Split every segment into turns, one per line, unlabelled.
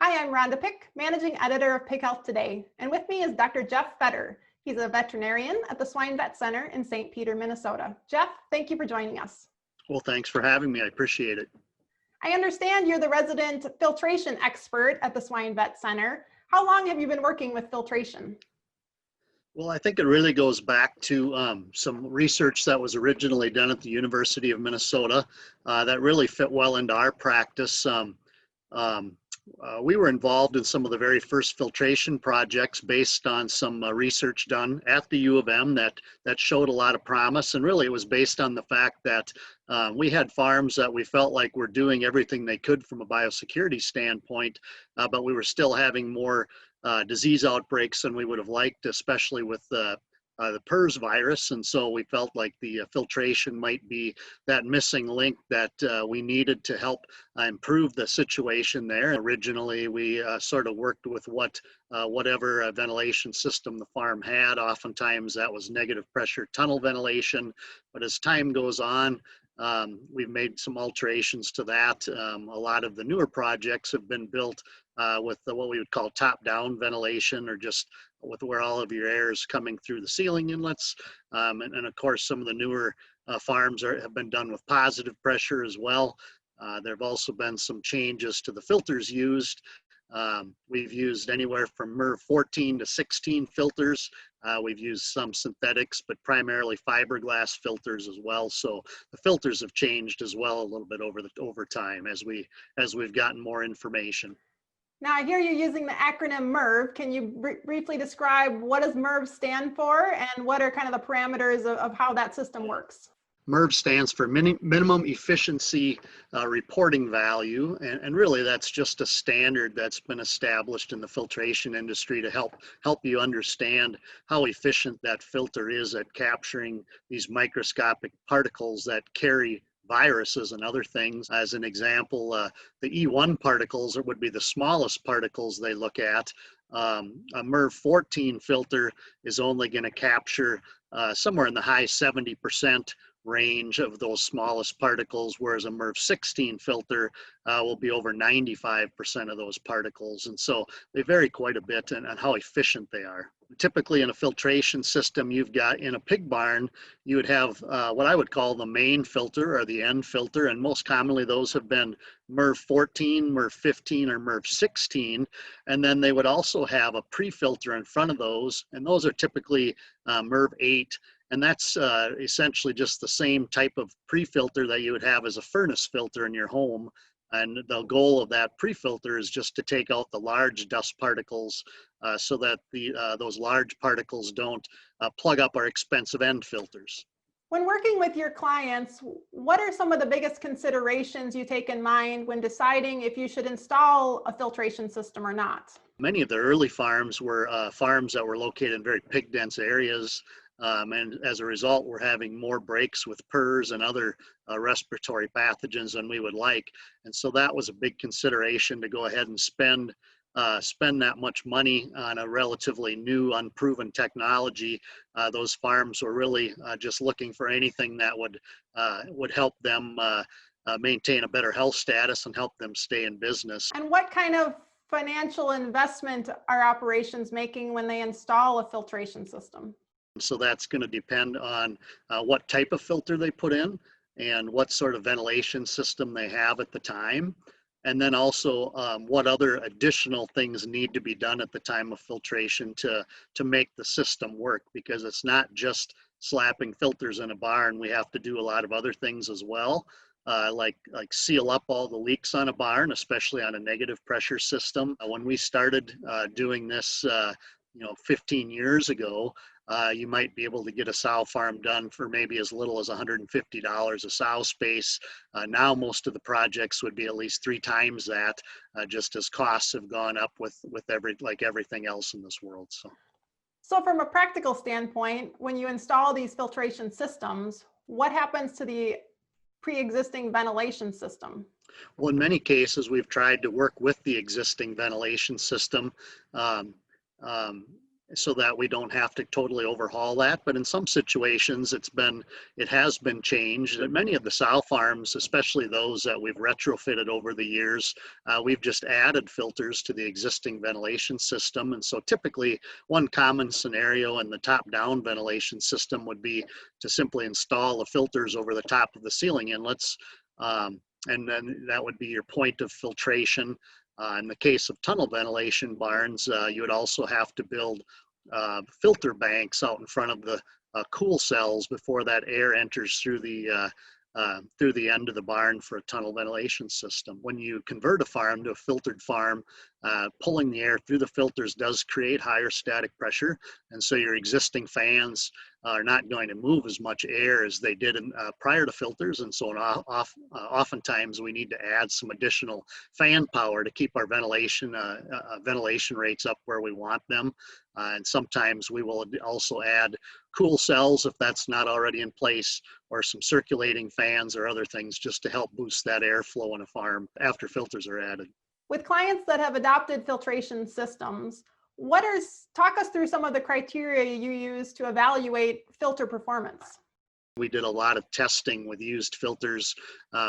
Hi, I'm Rhonda Pick, Managing Editor of Pig Health Today, and with me is Dr. Jeff Fetter. He's a veterinarian at the Swine Vet Center in St. Peter, Minnesota. Jeff, thank you for joining us.
Well, thanks for having me. I appreciate it.
I understand you're the resident filtration expert at the Swine Vet Center. How long have you been working with filtration?
Well, I think it really goes back to some research that was originally done at the University of Minnesota that really fit well into our practice. Um, we were involved in some of the very first filtration projects based on some research done at the U of M that showed a lot of promise. And really it was based on the fact that we had farms that we felt like were doing everything they could from a biosecurity standpoint, but we were still having more disease outbreaks than we would have liked, especially with the PRRS virus. And so we felt like the filtration might be that missing link that we needed to help improve the situation there. Originally, we sort of worked with whatever ventilation system the farm had. Oftentimes that was negative pressure tunnel ventilation. But as time goes on, we've made some alterations to that. A lot of the newer projects have been built with what we would call top-down ventilation, or just with where all of your air is coming through the ceiling inlets. And of course, some of the newer farms have been done with positive pressure as well. There have also been some changes to the filters used. We've used anywhere from MERV 14 to 16 filters. We've used some synthetics, but primarily fiberglass filters as well. So the filters have changed as well a little bit over time as we've gotten more information.
Now, I hear you using the acronym MERV. Can you briefly describe what does MERV stand for and what are kind of the parameters of how that system works?
MERV stands for minimum efficiency reporting value, and really that's just a standard that's been established in the filtration industry to help you understand how efficient that filter is at capturing these microscopic particles that carry viruses and other things. As an example, the E1 particles would be the smallest particles they look at. A MERV 14 filter is only going to capture somewhere in the high 70% range of those smallest particles, whereas a MERV 16 filter will be over 95% of those particles. And so they vary quite a bit on how efficient they are. Typically in a filtration system, you've got in a pig barn, you would have what I would call the main filter or the end filter, and most commonly those have been MERV 14, MERV 15, or MERV 16. And then they would also have a pre-filter in front of those, and those are typically MERV 8. And that's essentially just the same type of pre-filter that you would have as a furnace filter in your home. And the goal of that pre-filter is just to take out the large dust particles so that those large particles don't plug up our expensive end filters.
When working with your clients, what are some of the biggest considerations you take in mind when deciding if you should install a filtration system or not?
Many of the early farms were farms that were located in very pig-dense areas. And as a result, we're having more breaks with PRRS and other respiratory pathogens than we would like. And so that was a big consideration to go ahead and spend that much money on a relatively new, unproven technology. Those farms were really just looking for anything that would help them maintain a better health status and help them stay in business.
And what kind of financial investment are operations making when they install a filtration system?
So that's going to depend on what type of filter they put in and what sort of ventilation system they have at the time. And then also what other additional things need to be done at the time of filtration to make the system work, because it's not just slapping filters in a barn. We have to do a lot of other things as well, like seal up all the leaks on a barn, especially on a negative pressure system. When we started doing this 15 years ago, you might be able to get a sow farm done for maybe as little as $150 a sow space. Now most of the projects would be at least 3 times that, just as costs have gone up with everything else in this world.
So from a practical standpoint, when you install these filtration systems, what happens to the pre-existing ventilation system?
Well, in many cases, we've tried to work with the existing ventilation system. so that we don't have to totally overhaul that. But in some situations, it has been changed. At many of the sow farms, especially those that we've retrofitted over the years, we've just added filters to the existing ventilation system. And so typically one common scenario in the top-down ventilation system would be to simply install the filters over the top of the ceiling inlets. And then that would be your point of filtration. In the case of tunnel ventilation barns, you would also have to build filter banks out in front of the cool cells before that air enters through the end of the barn for a tunnel ventilation system. When you convert a farm to a filtered farm, pulling the air through the filters does create higher static pressure, and so your existing fans are not going to move as much air as they did prior to filters, and so oftentimes we need to add some additional fan power to keep our ventilation rates up where we want them. And sometimes we will also add cool cells if that's not already in place, or some circulating fans or other things just to help boost that airflow in a farm after filters are added.
With clients that have adopted filtration systems, talk us through some of the criteria you use to evaluate filter performance.
We did a lot of testing with used filters,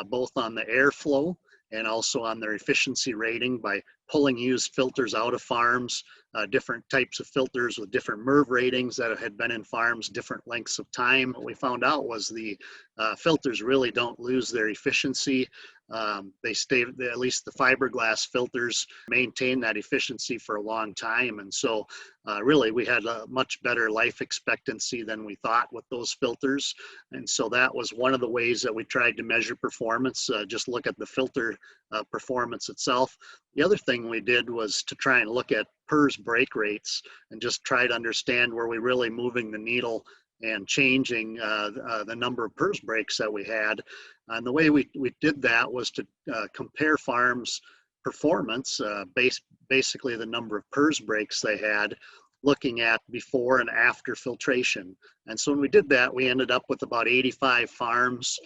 both on the airflow and also on their efficiency rating by pulling used filters out of farms, different types of filters with different MERV ratings that had been in farms different lengths of time. What we found out was the filters really don't lose their efficiency. They stay, at least the fiberglass filters, maintain that efficiency for a long time. And so really we had a much better life expectancy than we thought with those filters. And so that was one of the ways that we tried to measure performance, just look at the filter performance itself. The other thing we did was to try and look at PRRS break rates and just try to understand, were we really moving the needle and changing the number of PRRS breaks that we had. And the way we did that was to compare farms' performance, basically the number of PRRS breaks they had, looking at before and after filtration. And so when we did that, we ended up with about 85 farms,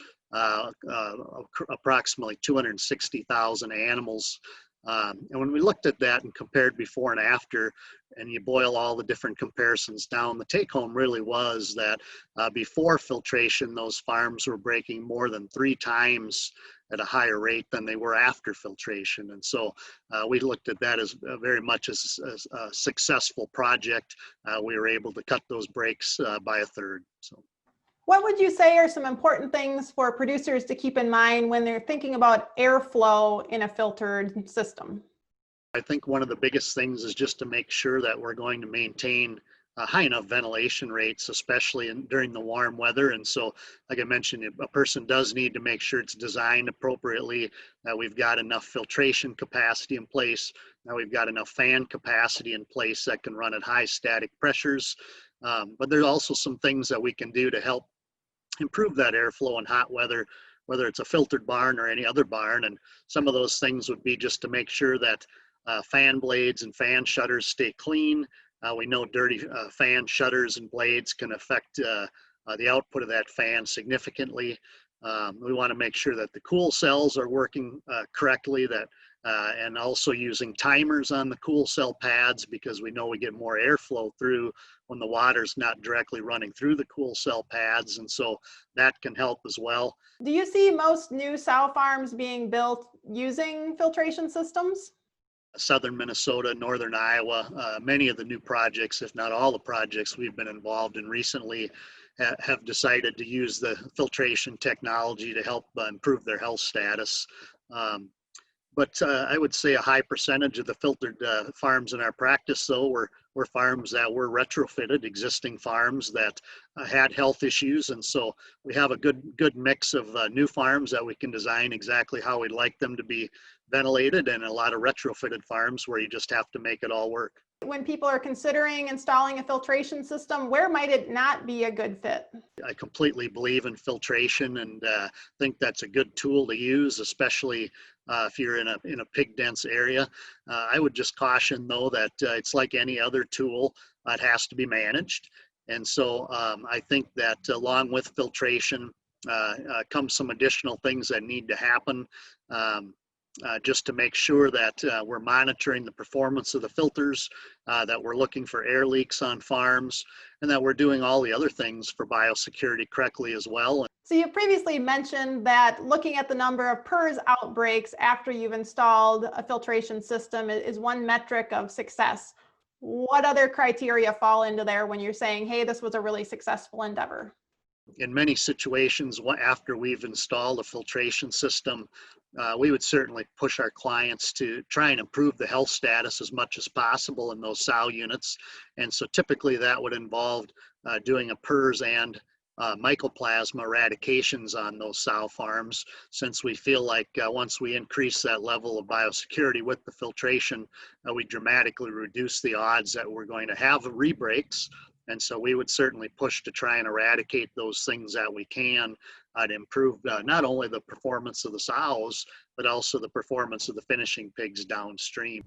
approximately 260,000 animals. And when we looked at that and compared before and after, and you boil all the different comparisons down, the take home really was that before filtration, those farms were breaking more than 3 times at a higher rate than they were after filtration. And so we looked at that as very much as a successful project. We were able to cut those breaks by a third. So.
What would you say are some important things for producers to keep in mind when they're thinking about airflow in a filtered system?
I think one of the biggest things is just to make sure that we're going to maintain high enough ventilation rates, especially during the warm weather. And so, like I mentioned, a person does need to make sure it's designed appropriately, that we've got enough filtration capacity in place, that we've got enough fan capacity in place that can run at high static pressures. But there's also some things that we can do to help improve that airflow in hot weather, whether it's a filtered barn or any other barn. And some of those things would be just to make sure that fan blades and fan shutters stay clean. We know dirty fan shutters and blades can affect the output of that fan significantly. We want to make sure that the cool cells are working correctly, and also using timers on the cool cell pads, because we know we get more airflow through when the water's not directly running through the cool cell pads, and so that can help as well.
Do you see most new sow farms being built using filtration systems?
Southern Minnesota, northern Iowa, many of the new projects, if not all the projects we've been involved in recently, have decided to use the filtration technology to help improve their health status. But I would say a high percentage of the filtered farms in our practice, though, were farms that were retrofitted, existing farms that had health issues. And so we have a good mix of new farms that we can design exactly how we'd like them to be ventilated, and a lot of retrofitted farms where you just have to make it all work.
When people are considering installing a filtration system, where might it not be a good fit?
I completely believe in filtration and think that's a good tool to use, especially if you're in a pig dense area. I would just caution, though, that it's like any other tool, it has to be managed. And so I think that along with filtration comes some additional things that need to happen. just to make sure that we're monitoring the performance of the filters, that we're looking for air leaks on farms, and that we're doing all the other things for biosecurity correctly as well.
So you previously mentioned that looking at the number of PRRS outbreaks after you've installed a filtration system is one metric of success. What other criteria fall into there when you're saying, hey, this was a really successful endeavor?
In many situations, after we've installed a filtration system, we would certainly push our clients to try and improve the health status as much as possible in those sow units. And so typically that would involve doing a PRRS and mycoplasma eradications on those sow farms, since we feel like once we increase that level of biosecurity with the filtration, we dramatically reduce the odds that we're going to have rebreaks. And so we would certainly push to try and eradicate those things that we can to improve not only the performance of the sows, but also the performance of the finishing pigs downstream.